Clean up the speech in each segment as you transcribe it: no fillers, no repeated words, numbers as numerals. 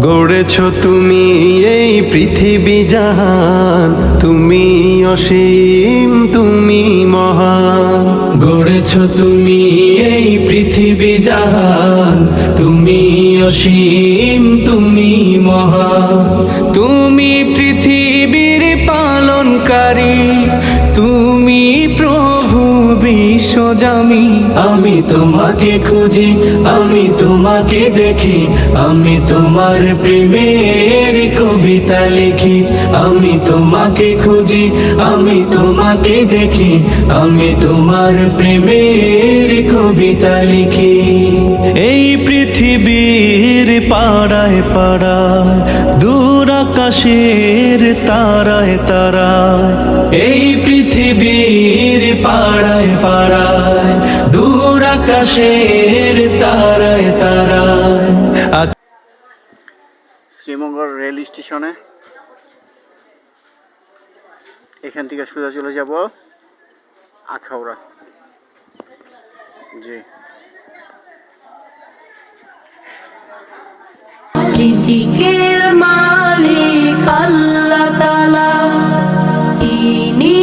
গড়েছ তুমি এই পৃথিবী জাহান, তুমি অসীম তুমি মহান। গড়েছ তুমি এই পৃথিবী জাহান, তুমি অসীম তুমি মহান। তুমি পৃথিবীর পালনকারী, তুমি প্রভু বিশ্বজামি। আমি তোমাকে খুঁজি, আমি তোমাকে দেখি, আমি তোমার প্রেমের কবিতা লিখি। আমি তোমাকে খুঁজি, আমি তোমাকে দেখি, আমি তোমার প্রেমের কবিতা লিখি। এই পৃথিবীর পাড়ায় পাড়ায়, দূর আকাশের তারায় তারায়, এই পৃথিবীর পাড়ায় পাড়ায়, দূর আকাশের তারায় তারায়। শ্রীমঙ্গল রেল স্টেশনে এখান থেকে সোজা চলে যাব আখাউড়া। জি, রিজিকের মালিক আল্লাহ তাআলা, তিনি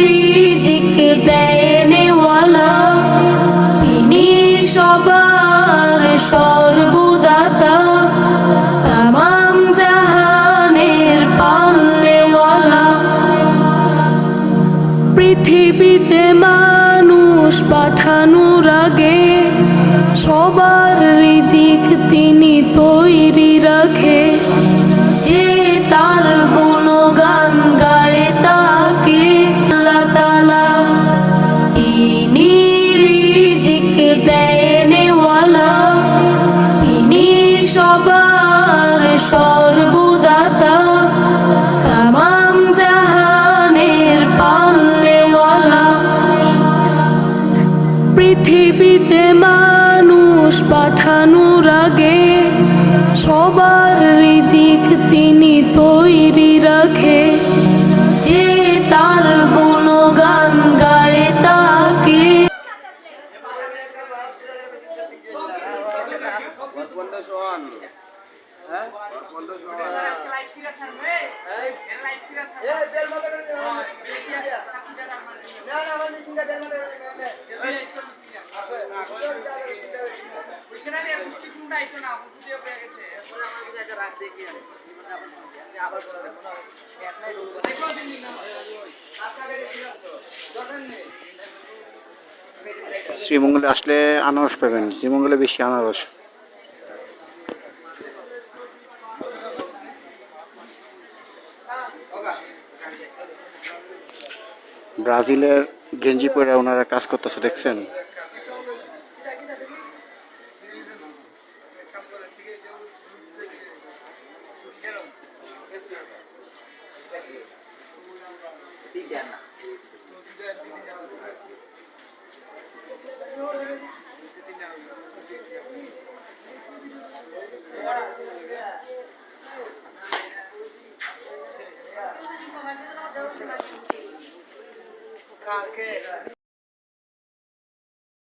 রিজিক দেনওয়ালা, তিনি সবার সর্বদাতা, তামাম জাহানের পালনেওয়ালা। পৃথিবীতে মানুষ পাঠানোর আগে সবার রিজিক তিনি তৈরি রাখে। যে তার গুণগান গায় তাকে আল্লাহ তাআলা, তিনি রিজিক দেনওয়ালা, তিনি সবার সর্বদাতা, তামাম জাহানের পালনেওয়ালা। পৃথিবীতে মানুষ পাঠানোর আগে সবার রিজিক তিনি তৈরি রাখে। যে তার গুণগান গায় তাকে শ্রীমঙ্গলে আসলে আনারস পাবেন, শ্রীমঙ্গলে বেশি আনারস। ব্রাজিলের গেঞ্জি পরে ওনারা কাজ করতেছে, দেখছেন?